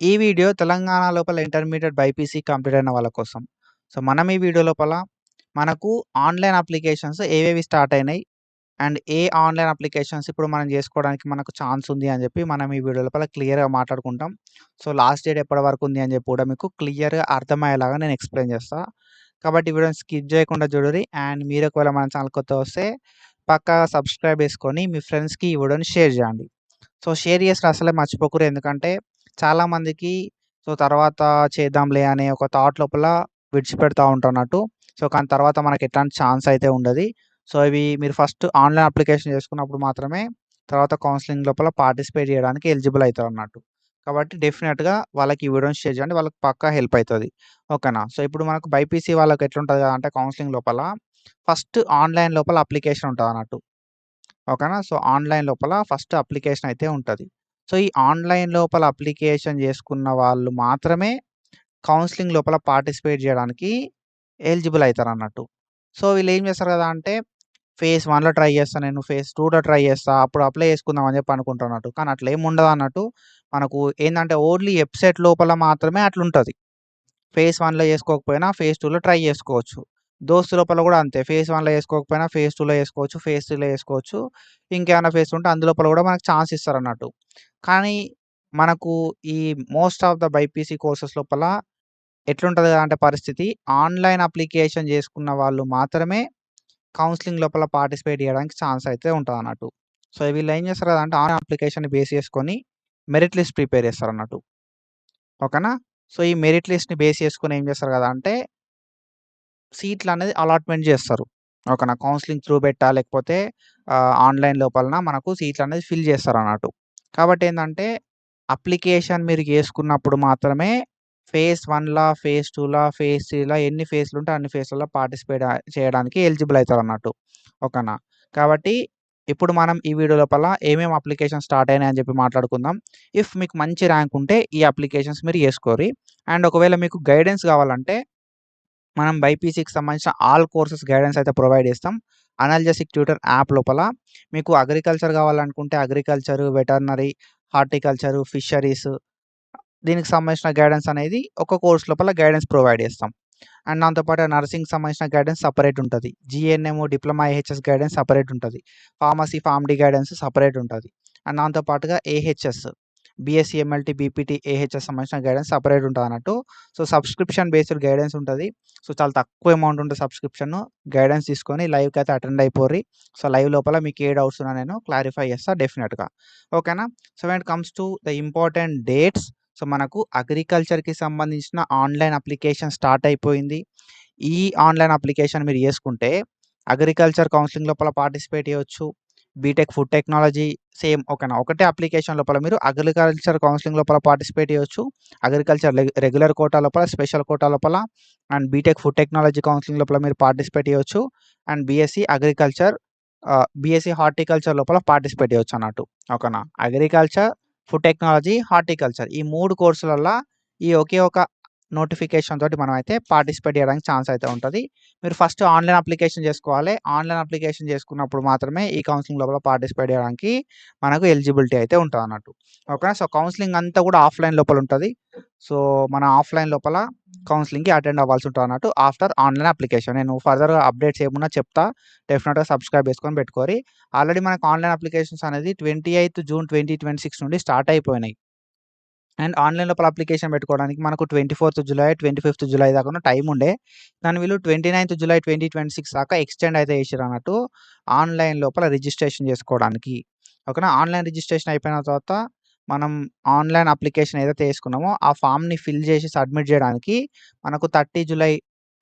ఈ వీడియో తెలంగాణ లోపల intermediate BiPC complete అయిన వాళ్ళ కోసం. సో, మనం ఈ వీడియో లోపల మనకు ఆన్‌లైన్ అప్లికేషన్స్ ఏవేవి స్టార్ట్ అయినాయి. అండ్ ఏ ఆన్‌లైన్ అప్లికేషన్స్ ఇప్పుడు మనం జేసుకోవడానికి మనకు ఛాన్స్ ఉంది అని జెప్పి మనం ఈ వీడియో లోపల క్లియర్‌గా మాట్లాడుకుంటాం. సో, లాస్ట్ డేట్ ఎప్పటి వరకు ఉంది అని జెప్పి గూడా మీకు క్లియర్‌గా అర్థమయ్యేలాగా నేను ఎక్స్‌ప్లెయిన్ జేస్తా. కాబట్టి వీడియోని స్కిప్ జేయకుండా చూడుర్రి. అండ్ మీరు ఒకవేళ మన ఛానెల్ కొత్తగా వస్తే పక్కాగా సబ్స్క్రైబ్ చేసుకొని మీ ఫ్రెండ్స్‌కి ఈ వీడియోని షేర్ జేయండి. సో, షేర్ చేసుడు అసలే మర్చిపోకుర్రి. ఎందుకంటే చాలామందికి తర్వాత చేద్దాంలే అనే ఒక థాట్ లోపల విడిచిపెడతా ఉంటారన్నట్టు. సో, కానీ తర్వాత మనకి ఎట్లాంటి ఛాన్స్ అయితే ఉండది. సో, ఇవి మీరు ఫస్ట్ ఆన్‌లైన్ అప్లికేషన్ చేసుకున్నప్పుడు మాత్రమే తర్వాత కౌన్సెలింగ్ లోపల పార్టిసిపేట్ చేయడానికి ఎలిజిబుల్ అయితారన్నట్టు. కాబట్టి డెఫినిట్‌గా వాళ్ళకి ఈ వీడియోని షేర్ చేయండి. వాళ్ళకి పక్కా హెల్ప్ అయితది. ఓకేనా? సో, ఇప్పుడు మనకు బైపీసీ వాళ్ళకి ఎట్లుంటది అంటే కౌన్సెలింగ్ లోపల ఫస్ట్ ఆన్‌లైన్ లోపల అప్లికేషన్ ఉంటదన్నట్టు. ఓకేనా? సో, ఆన్‌లైన్ లోపల ఫస్ట్ అప్లికేషన్ అయితే ఉంటది. సో, ఈ ఆన్‌లైన్ లోపల అప్లికేషన్ చేసుకున్న వాళ్ళు మాత్రమే కౌన్సెలింగ్ లోపల పార్టిసిపేట్ జేయడానికి ఎలిజిబుల్ అయితారన్నట్టు. సో, వీళ్ళేం చేస్తారు గదా అంటే ఫేజ్ 1లో ట్రై చేస్తా నేను, ఫేజ్ 2లో ట్రై చేస్తా, అప్పుడు అప్లై చేసుకుందాం అని చెప్పి అనుకుంటున్నట్టు. కానీ అట్లేమి ఉండదన్నట్టు. మనకు ఏందంటే ఓన్లీ వెబ్‌సైట్ లోపల మాత్రమే అట్లుంటది. ఫేజ్ 1లో చేసుకోకపోయినా ఫేజ్ 2లో ట్రై చేసుకోవచ్చు. దోస్త్ లోపల గూడా అంతే. ఫేజ్ 1లో చేసుకోకపోయినా ఫేజ్ 2లో చేసుకోవచ్చు. ఫేజ్ 3లో చేసుకోవచ్చు. ఇంకేమైనా ఫేజ్ ఉంటే అందులోపల గూడా మనకు ఛాన్స్ ఇస్తారన్నట్టు. కానీ మనకు ఈ most of the BiPC courses లోపల ఎట్లుంటది అంటే పరిస్థితి ఆన్‌లైన్ అప్లికేషన్ చేసుకున్న వాళ్ళు మాత్రమే కౌన్సెలింగ్ లోపల పార్టిసిపేట్ చేయడానికి ఛాన్స్ అయితే ఉంటదన్నట్టు. సో, వీళ్ళేం చేస్తారు కదంటే ఆన్‌లైన్ అప్లికేషన్‌ని బేస్ చేసుకొని మెరిట్ లిస్ట్ ప్రిపేర్ చేస్తారన్నట్టు. ఓకేనా? సో, ఈ మెరిట్ లిస్ట్‌ని బేస్ చేసుకొని ఏం చేస్తారు కదా అంటే సీట్లనేది అలాట్‌మెంట్ జేస్తారు. ఓకేనా? కౌన్సెలింగ్ త్రూ బెట్టా లేకపోతే ఆన్‌లైన్ లోపలన మనకు సీట్లనేది ఫిల్ చేస్తారన్నట్టు. కాబట్టేందంటే, అప్లికేషన్ మీరు జేసుకున్నప్పుడు మాత్రమే ఫేజ్ 1లా, ఫేజ్ 2లా, ఫేజ్ 3లా ఎన్ని ఫేజ్‌లుంటే అన్ని ఫేజ్‌లలో పార్టిసిపేట్ చేయడానికి ఎలిజిబుల్ అయితారన్నట్టు. ఓకేనా? కాబట్టి ఇప్పుడు మనం ఈ వీడియో లోపల ఏమేమి అప్లికేషన్స్ స్టార్ట్ అయినాయని జెప్పి మాట్లాడుకుందాం. ఇఫ్ మీకు మంచి ర్యాంక్ ఉంటే ఈ అప్లికేషన్స్ మీరు జేసుకోర్రి. అండ్ ఒకవేళ మీకు గైడెన్స్ గావాలంటే మనం బైపీసీకి సంబంధించిన ఆల్ కోర్సెస్ గైడెన్స్ అయితే ప్రొవైడ్ చేస్తాం. అనాల్జెసిక్ ట్యూటర్ యాప్ లోపల మీకు అగ్రికల్చర్ కావాలనుకుంటే అగ్రికల్చర్, వెటర్నరీ, హార్టికల్చర్, ఫిషరీస్ దీనికి సంబంధించిన గైడెన్స్ అనేది ఒక కోర్స్ లోపల గైడెన్స్ ప్రొవైడ్ చేస్తాం. అండ్ దాంతో పాటు నర్సింగ్‌కి సంబంధించిన గైడెన్స్ సెపరేట్ ఉంటది. GNM, diploma AHS guidance separate ఉంటది. ఫార్మసీ, ఫార్మ్‌డీ గైడెన్స్ సెపరేట్ ఉంటది. అండ్ దాంతో పాటుగా AHS, BSc, MLT, BPT, AHS సంబంధించిన గైడెన్స్ సెపరేట్ ఉంటదన్నట్టు. సో, సబ్స్క్రిప్షన్ బేస్డ్ గైడెన్స్ ఉంటది. సో, చాలా తక్కువ అమౌంట్ ఉంటది సబ్స్క్రిప్షన్. గైడెన్స్ తీసుకొని లైవ్‌కి అయితే అటెండ్ అయిపోర్రి. సో, లైవ్ లోపల మీకు ఏ డౌట్స్ ఉన్నా నేను క్లారిఫై చేస్తా డెఫినిట్‌గా. ఓకేనా? So, when it comes to the important dates. So, మనకు అగ్రికల్చర్‌కి సంబంధించిన ఆన్‌లైన్ అప్లికేషన్ స్టార్ట్ అయిపోయింది. ఈ ఆన్‌లైన్ అప్లికేషన్ మీరు చేసుకుంటే అగ్రికల్చర్ కౌన్సెలింగ్ లోపల పార్టిసిపేట్ చేయొచ్చు. బీటెక్ ఫుడ్ టెక్నాలజీ సేమ్ ఓకేనా. ఒకటే అప్లికేషన్ లోపల మీరు అగ్రికల్చర్ కౌన్సెలింగ్ లోపల పార్టిసిపేట్ చేయొచ్చు. అగ్రికల్చర్ రెగ్యులర్ కోటా లోపల, స్పెషల్ కోటా లోపల and BTech food technology counselling లోపల మీరు పార్టిసిపేట్ చేయొచ్చు. And BSc agriculture, BSc horticulture లోపల పార్టిసిపేట్ చేయొచ్చు అన్నట్టు. ఓకేనా. అగ్రికల్చర్, ఫుడ్ టెక్నాలజీ, హార్టికల్చర్ ఈ 3 కోర్సులల్ల ఈ ఒకే ఒక నోటిఫికేషన్ తోటి మనమైతే పార్టిసిపేట్ చేయడానికి ఛాన్స్ అయితే ఉంటది. మీరు ఫస్ట్ ఆన్‌లైన్ అప్లికేషన్ చేసుకోవాలి. ఆన్‌లైన్ అప్లికేషన్ చేసుకున్నప్పుడు మాత్రమే ఈ కౌన్సెలింగ్ లోపల పార్టిసిపేట్ చేయడానికి మనకు ఎలిజిబిలిటీ అయితే ఉంటదన్నట్టు. ఓకేనా. సో, కౌన్సెలింగ్ అంతా కూడా ఆఫ్‌లైన్ లోపల ఉంటది. సో, మన ఆఫ్‌లైన్ లోపల కౌన్సెలింగ్‌కి అటెండ్ అవ్వాల్సి ఉంటదన్నట్టు ఆఫ్టర్ ఆన్‌లైన్ అప్లికేషన్. నేను ఫర్దర్‌గా అప్డేట్స్ ఏమున్నా చెప్తా. డెఫినిట్‌గా సబ్స్క్రైబ్ చేసుకొని పెట్టుకోర్రి. ఆల్రెడీ మనకు ఆన్‌లైన్ అప్లికేషన్స్ అనేది 28 జూన్ 2026 నుండి స్టార్ట్ అయిపోయినాయి. అండ్ ఆన్‌లైన్ లోపల అప్లికేషన్ పెట్టుకోవడానికి మనకు 24థ్ జులై, 25థ్ జులై దాకా టైం ఉండే. దాన్ని వీళ్ళు 29థ్ జులై 2026 దాకా ఎక్స్‌టెండ్ అయితే చేసిర్రన్నట్టు ఆన్‌లైన్ లోపల రిజిస్ట్రేషన్ చేసుకోవడానికి. ఓకేనా. ఆన్‌లైన్ రిజిస్ట్రేషన్ అయిపోయిన తర్వాత మనం ఆన్‌లైన్ అప్లికేషన్ ఏదైతే ఏసుకున్నామో ఆ ఫార్మ్‌ని ఫిల్ చేసి సబ్మిట్ చేయడానికి మనకు 30 జులై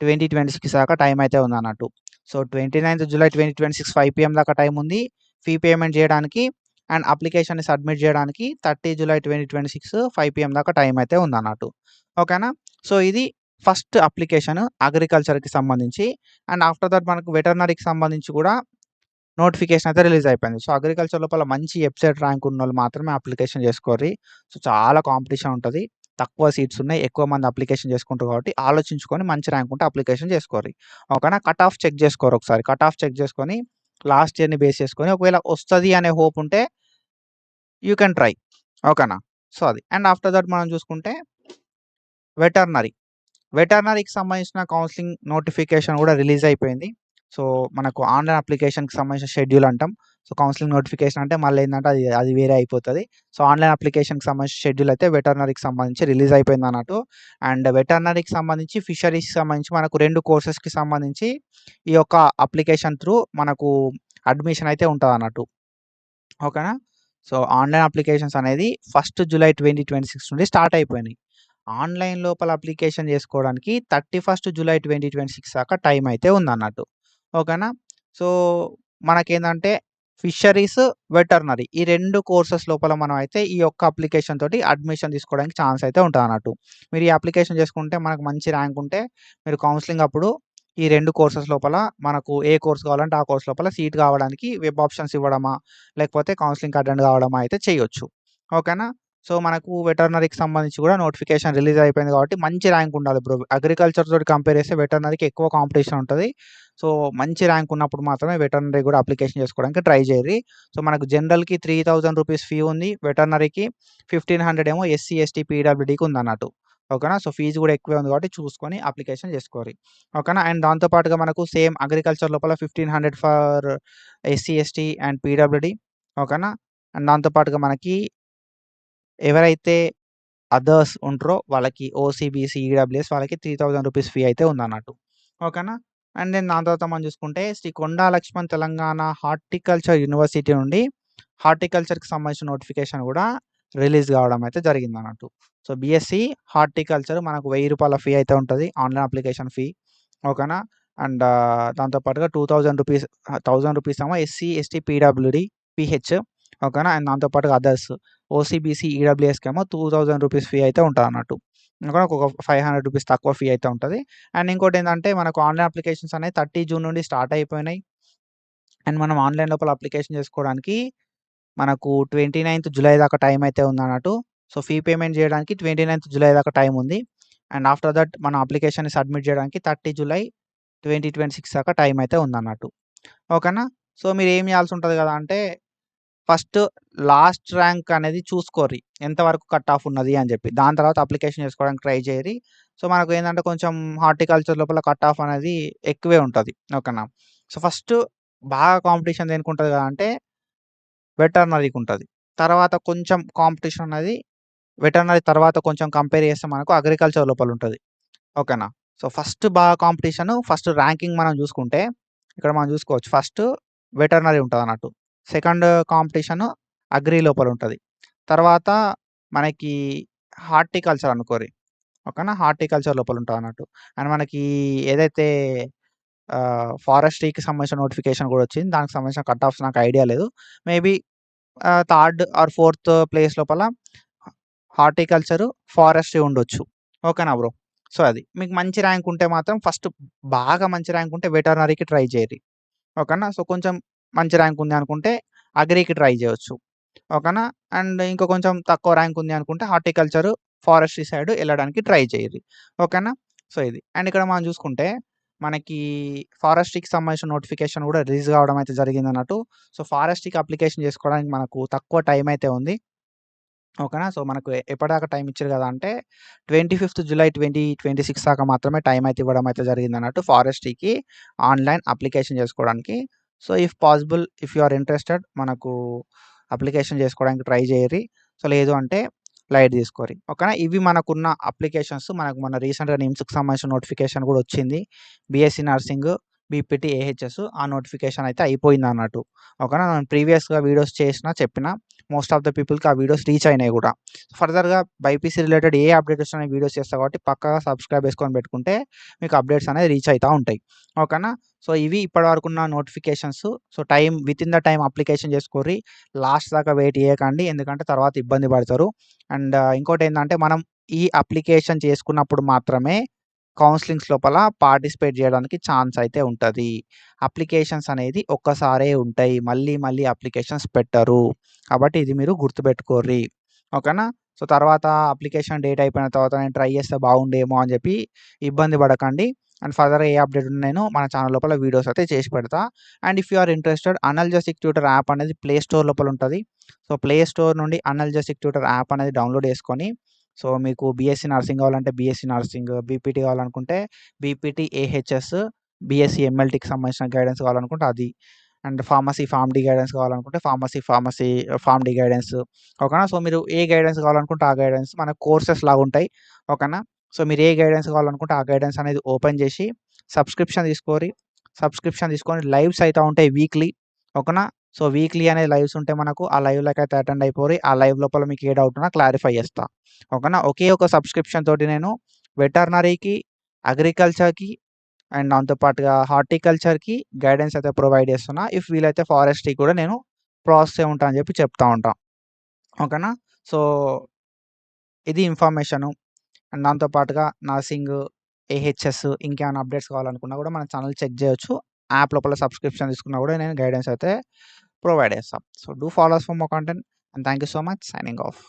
2026 దాకా టైం అయితే ఉందన్నట్టు. సో, 29థ్ జులై 2026 5 పీఎం దాకా టైం ఉంది. ఫీ పేమెంట్ చేయడానికి అండ్ అప్లికేషన్‌ని సబ్మిట్ చేయడానికి 30 జులై 2026 5 పీఎం దాకా టైం అయితే ఉందన్నట్టు. ఓకేనా. సో, ఇది ఫస్ట్ అప్లికేషన్ అగ్రికల్చర్‌కి సంబంధించి. అండ్ ఆఫ్టర్ థట్ మనకు వెటర్నరీకి సంబంధించి కూడా నోటిఫికేషన్ అయితే రిలీజ్ అయిపోయింది. సో, అగ్రికల్చర్ లోపల మంచి వెబ్‌సైట్ ర్యాంక్ ఉన్నోళ్ళు మాత్రమే అప్లికేషన్ చేసుకోర్రి. సో, చాలా కాంపిటీషన్ ఉంటది. తక్కువ సీట్స్ ఉన్నాయి. ఎక్కువ మంది అప్లికేషన్ చేసుకుంటారు కాబట్టి ఆలోచించుకొని మంచి ర్యాంక్ ఉంటే అప్లికేషన్ చేసుకోర్రి. ఓకేనా. కట్ ఆఫ్ చెక్ చేసుకోర్రి ఒకసారి. కట్ ఆఫ్ చెక్ చేసుకొని లాస్ట్ ఇయర్‌ని బేస్ చేసుకొని ఒకవేళ వస్తది అనే హోప్ ఉంటే యూ కెన్ ట్రై. ఓకేనా. సో అది. అండ్ ఆఫ్టర్ దట్ మనం చూసుకుంటే వెటర్నరీ. వెటర్నరీకి సంబంధించిన కౌన్సెలింగ్ నోటిఫికేషన్ కూడా రిలీజ్ అయిపోయింది. సో మనకు ఆన్‌లైన్ అప్లికేషన్‌కి సంబంధించిన షెడ్యూల్ అంటాం. సో కౌన్సెలింగ్ నోటిఫికేషన్ అంటే మళ్ళీ ఏందంటే అది అది వేరే అయిపోతది. సో ఆన్‌లైన్ అప్లికేషన్‌కి సంబంధించిన షెడ్యూల్ అయితే వెటర్నరీకి సంబంధించి రిలీజ్ అయిపోయిందన్నట్టు. అండ్ వెటర్నరీకి సంబంధించి ఫిషరీస్‌కి సంబంధించి మనకు 2 కోర్సెస్‌కి సంబంధించి ఈ యొక్క అప్లికేషన్ త్రూ మనకు అడ్మిషన్ అయితే ఉంటదన్నట్టు. ఓకేనా? సో ఆన్‌లైన్ అప్లికేషన్స్ అనేది 1 జూలై 2026 నుండి స్టార్ట్ అయిపోయినాయి. ఆన్‌లైన్ లోపల అప్లికేషన్ చేసుకోవడానికి 31 జూలై 2026 దాకా టైం అయితే ఉందన్నట్టు. ఓకేనా? సో మనకేందంటే ఫిషరీస్, వెటర్నరీ ఈ 2 కోర్సెస్ లోపల మనం అయితే ఈ యొక్క అప్లికేషన్ తోటి అడ్మిషన్ తీసుకోవడానికి ఛాన్స్ అయితే ఉంటదన్నట్టు. మీరు ఈ అప్లికేషన్ చేసుకుంటే మనకు మంచి ర్యాంక్ ఉంటే మీరు కౌన్సెలింగ్ అప్పుడు ఈ 2 కోర్సెస్ లోపల మనకు ఏ కోర్స్ కావాలంటే ఆ కోర్స్ లోపల సీట్ కావడానికి వెబ్ ఆప్షన్స్ ఇవ్వడమా, లేకపోతే కౌన్సెలింగ్‌కి అటెండ్ కావడమా అయితే చేయొచ్చు. ఓకేనా? సో మనకు వెటర్నరీకి సంబంధించి కూడా నోటిఫికేషన్ రిలీజ్ అయిపోయింది కాబట్టి మంచి ర్యాంక్ ఉండాలి బ్రో. అగ్రికల్చర్ తోటి కంపేర్ చేస్తే వెటర్నరీకి ఎక్కువ కాంపిటీషన్ ఉంటది. సో మంచి ర్యాంక్ ఉన్నప్పుడు మాత్రమే వెటర్నరీ కూడా అప్లికేషన్ చేసుకోవడానికి ట్రై చేయండి. సో మనకు జనరల్‌కి ₹3000 ఫీ ఉంది. వెటర్నరీకి 1500 ఏమో ఎస్సీ, ఎస్టీ, పీడబ్ల్యూడీకి ఉందన్నట్టు. ఓకేనా? సో ఫీజ్ కూడా ఎక్కువే ఉంది కాబట్టి చూసుకొని అప్లికేషన్ చేసుకోరి. ఓకేనా? అండ్ దాంతో పాటుగా మనకు సేమ్ అగ్రికల్చర్ లోపల 1500 for SC, ST and PWD. ఓకేనా? అండ్ దాంతో పాటుగా మనకి ఎవరైతే అదర్స్ ఉంటారో వాళ్ళకి ఓసీ, బీసీ, ఈడబ్ల్యూఎస్ వాళ్ళకి ₹3000 ఫీ అయితే ఉందన్నట్టు. ఓకేనా? అండ్ దెన్ దాని తర్వాత మనం చూసుకుంటే శ్రీ కొండా లక్ష్మణ్ తెలంగాణ హార్టికల్చర్ యూనివర్సిటీ నుండి హార్టికల్చర్‌కి సంబంధించిన నోటిఫికేషన్ కూడా రిలీజ్ కావడం అయితే జరిగిందన్నట్టు. సో బీఎస్సీ హార్టికల్చర్ మనకు ₹1000 ఫీ అయితే ఉంటది. Online application fee. ఓకేనా? అండ్ దాంతో పాటుగా ₹1000 ఏమో ఎస్సీ, ఎస్టీ, పీడబ్ల్యూడీ, పీహెచ్. ఓకేనా? అండ్ దాంతో పాటుగా అదర్స్ ఓసీ, బీసీ, ఈడబ్ల్యూఎస్‌కేమో ₹2000 ఫీ అయితే ఉంటదన్నట్టు. ఇంకా ఒక ₹500 తక్కువ ఫీ అయితే ఉంటది. అండ్ ఇంకోటేందంటే మనకు ఆన్‌లైన్ అప్లికేషన్స్ అనేవి 30 జూన్ నుండి స్టార్ట్ అయిపోయినాయి. అండ్ మనం ఆన్‌లైన్ లోపల అప్లికేషన్ చేసుకోవడానికి మనకు 29థ్ జులై దాకా టైం అయితే ఉందన్నట్టు. సో ఫీ పేమెంట్ చేయడానికి 29థ్ జులై దాకా టైం ఉంది. అండ్ ఆఫ్టర్ దట్ మన అప్లికేషన్‌ని సబ్మిట్ చేయడానికి 30 జులై 2026 దాకా టైం అయితే ఉందన్నట్టు. ఓకేనా? సో మీరేం చేయాల్సి ఉంటది కదా అంటే ఫస్ట్ లాస్ట్ ర్యాంక్ అనేది చూసుకోర్రి. ఎంత వరకు కట్ ఆఫ్ ఉన్నది అని చెప్పి. దాని తర్వాత అప్లికేషన్ చేసుకోవడానికి ట్రై చేయరి. సో మనకు ఏందంటే కొంచెం హార్టికల్చర్ లోపల కట్ ఆఫ్ అనేది ఎక్కువే ఉంటది. ఓకేనా? సో ఫస్ట్ బాగా కాంపిటీషన్ దేనికుంటది కదా అంటే వెటర్నరీకి ఉంటది. తర్వాత కొంచెం కాంపిటీషన్ అనేది వెటర్నరీ తర్వాత కొంచెం కంపేర్ చేస్తే మనకు అగ్రికల్చర్ లోపల ఉంటది. ఓకేనా? సో ఫస్ట్ బాగా కాంపిటీషన్ ఫస్ట్ ర్యాంకింగ్ మనం చూసుకుంటే ఇక్కడ మనం చూసుకోవచ్చు. ఫస్ట్ వెటర్నరీ ఉంటదన్నట్టు. సెకండ్ కాంపిటీషన్ అగ్రి లోపల ఉంటది. తర్వాత మనకి హార్టికల్చర్ అనుకోరి. ఓకేనా? హార్టికల్చర్ లోపల ఉంటదన్నట్టు. అండ్ మనకి ఏదైతే ఫారెస్ట్రీకి సంబంధించిన నోటిఫికేషన్ కూడా వచ్చింది. దానికి సంబంధించిన కట్ ఆఫ్స్ నాకు ఐడియా లేదు. Maybe third or fourth place లోపల హార్టికల్చరు, ఫారెస్ట్రీ ఉండొచ్చు. ఓకేనా బ్రో? సో అది. మీకు మంచి ర్యాంక్ ఉంటే మాత్రం ఫస్ట్ బాగా మంచి ర్యాంక్ ఉంటే వెటర్నరీకి ట్రై చేయండి. ఓకేనా? సో కొంచెం మంచి ర్యాంక్ ఉంది అనుకుంటే అగ్రికి ట్రై చేయొచ్చు. ఓకేనా? అండ్ ఇంకో కొంచెం తక్కువ ర్యాంక్ ఉంది అనుకుంటే హార్టికల్చర్, ఫారెస్ట్రీ సైడ్ ఎళ్ళడానికి ట్రై చేయిర్రి. ఓకేనా? సో ఇది. అండ్ ఇక్కడ మనం చూసుకుంటే మనకి ఫారెస్ట్రీకి సంబంధించిన నోటిఫికేషన్ కూడా రిలీజ్ కావడం అయితే జరిగిందన్నట్టు. సో ఫారెస్ట్రీకి అప్లికేషన్ చేసుకోవడానికి మనకు తక్కువ టైం అయితే ఉంది. ఓకేనా? సో మనకు ఎప్పటిదాకా టైమ్ ఇచ్చిర్రు కదా అంటే 25థ్ జులై 2026 దాకా మాత్రమే టైం అయితే ఇవ్వడం అయితే జరిగిందన్నట్టు ఫారెస్ట్రీకి ఆన్‌లైన్ అప్లికేషన్ చేసుకోవడానికి. So if possible if you are interested మనకు అప్లికేషన్ చేసుకోవడానికి ట్రై చేయర్రి. సో లేదు అంటే లైట్ తీసుకోరి. ఓకేనా? ఇవి మనకున్న అప్లికేషన్స్ మనకు మొన్న రీసెంట్‌గా నిమ్స్‌కి సంబంధించిన నోటిఫికేషన్ కూడా వచ్చింది. బీఎస్సీ నర్సింగ్, బీపీటీ, ఏహెచ్ఎస్ ఆ నోటిఫికేషన్ అయితే అయిపోయిందన్నట్టు. ఓకేనా? నేను ప్రీవియస్‌గా వీడియోస్ చేసినా, చెప్పినా మోస్ట్ ఆఫ్ ద పీపుల్‌కి ఆ వీడియోస్ రీచ్ అయినాయి గూడా. ఫర్దర్‌గా బైపీసీ రిలేటెడ్ ఏ అప్డేట్ వచ్చినా నేను వీడియోస్ చేస్తా కాబట్టి పక్కాగా సబ్స్క్రైబ్ చేసుకొని పెట్టుకుంటే మీకు అప్డేట్స్ అనేది రీచ్ అయితా ఉంటాయి. ఓకేనా? సో ఇవి ఇప్పటివరకున్న notifications. So within the time application చేసుకోర్రి. లాస్ట్ దాకా వెయిట్ చేయకండి. ఎందుకంటే తర్వాత ఇబ్బంది పడతారు. అండ్ ఇంకోటేందంటే మనం ఈ అప్లికేషన్ చేసుకున్నప్పుడు మాత్రమే కౌన్సెలింగ్స్ లోపల పార్టిసిపేట్ చేయడానికి ఛాన్స్ అయితే ఉంటది. అప్లికేషన్స్ అనేది ఒక్కసారే ఉంటాయి. మళ్ళీ మళ్ళీ అప్లికేషన్స్ పెట్టరు. కాబట్టి ఇది మీరు గుర్తుపెట్టుకోర్రి. ఓకేనా? సో తర్వాత అప్లికేషన్ డేట్ అయిపోయిన తర్వాత నేను ట్రై చేస్తే బాగుండేమో అని చెప్పి ఇబ్బంది పడకండి. అండ్ ఫర్దర్‌గా ఏ అప్డేట్ ఉన్నా నేను మన ఛానల్ లోపల వీడియోస్ అయితే చేసి పెడతా. And if you are interested Analgesic Tutor app అనేది ప్లే స్టోర్ లోపల ఉంటది. సో, ప్లే స్టోర్ నుండి అనల్జెసిక్ ట్యూటర్ యాప్ అనేది డౌన్‌లోడ్ చేసుకొని, సో, మీకు బీఎస్సీ నర్సింగ్ కావాలంటే బీఎస్సీ నర్సింగ్, బీపీటీ కావాలనుకుంటే బీపీటీ ఏహెచ్ఎస్, బీఎస్సీ ఎంఎల్టీకి సంబంధించిన గైడెన్స్ కావాలనుకుంటే అది. And pharmacy Pharm D guidance కావాలనుకుంటే ఫార్మసీ ఫార్మ్ డి గైడెన్స్. ఓకేనా. సో, మీరు ఏ గైడెన్స్ కావాలనుకుంటే ఆ గైడెన్స్ మన కోర్సెస్ లాగుంటాయి. ఓకేనా. సో, మీరు ఏ గైడెన్స్ కావాలనుకుంటే ఆ గైడెన్స్ అనేది ఓపెన్ చేసి సబ్స్క్రిప్షన్ తీసుకోరి. సబ్స్క్రిప్షన్ తీసుకొని లైవ్స్ అయితా ఉంటాయి వీక్లీ. ఓకేనా. సో, వీక్లీ అనేది లైవ్స్ ఉంటే మనకు ఆ లైవ్‌లకైతే అటెండ్ అయిపోరి. ఆ లైవ్ లోపల మీకు ఏ డౌట్ ఉన్నా క్లారిఫై చేస్తా. ఓకేనా. ఒకే ఒక సబ్స్క్రిప్షన్ తోటి నేను వెటర్నరీకి, అగ్రికల్చర్‌కి అండ్ దాంతో పాటుగా హార్టికల్చర్‌కి గైడెన్స్ అయితే ప్రొవైడ్ చేస్తున్నా. ఇఫ్ వీలైతే ఫారెస్ట్‌కి కూడా నేను ప్రాసెస్ ఉంటా అని చెప్పి చెప్తా ఉంటా. ఓకేనా. సో, ఇది ఇన్ఫర్మేషను. అండ్ దాంతో పాటుగా నర్సింగ్, ఏహెచ్ఎస్ ఇంకేమైనా అప్డేట్స్ కావాలనుకున్నా కూడా మన ఛానల్ చెక్ చేయొచ్చు. యాప్ లోపల సబ్స్క్రిప్షన్ తీసుకున్నా కూడా నేను గైడెన్స్ అయితే ప్రొవైడ్ చేస్తా. So, do follow us for more content and thank you so much. Signing of.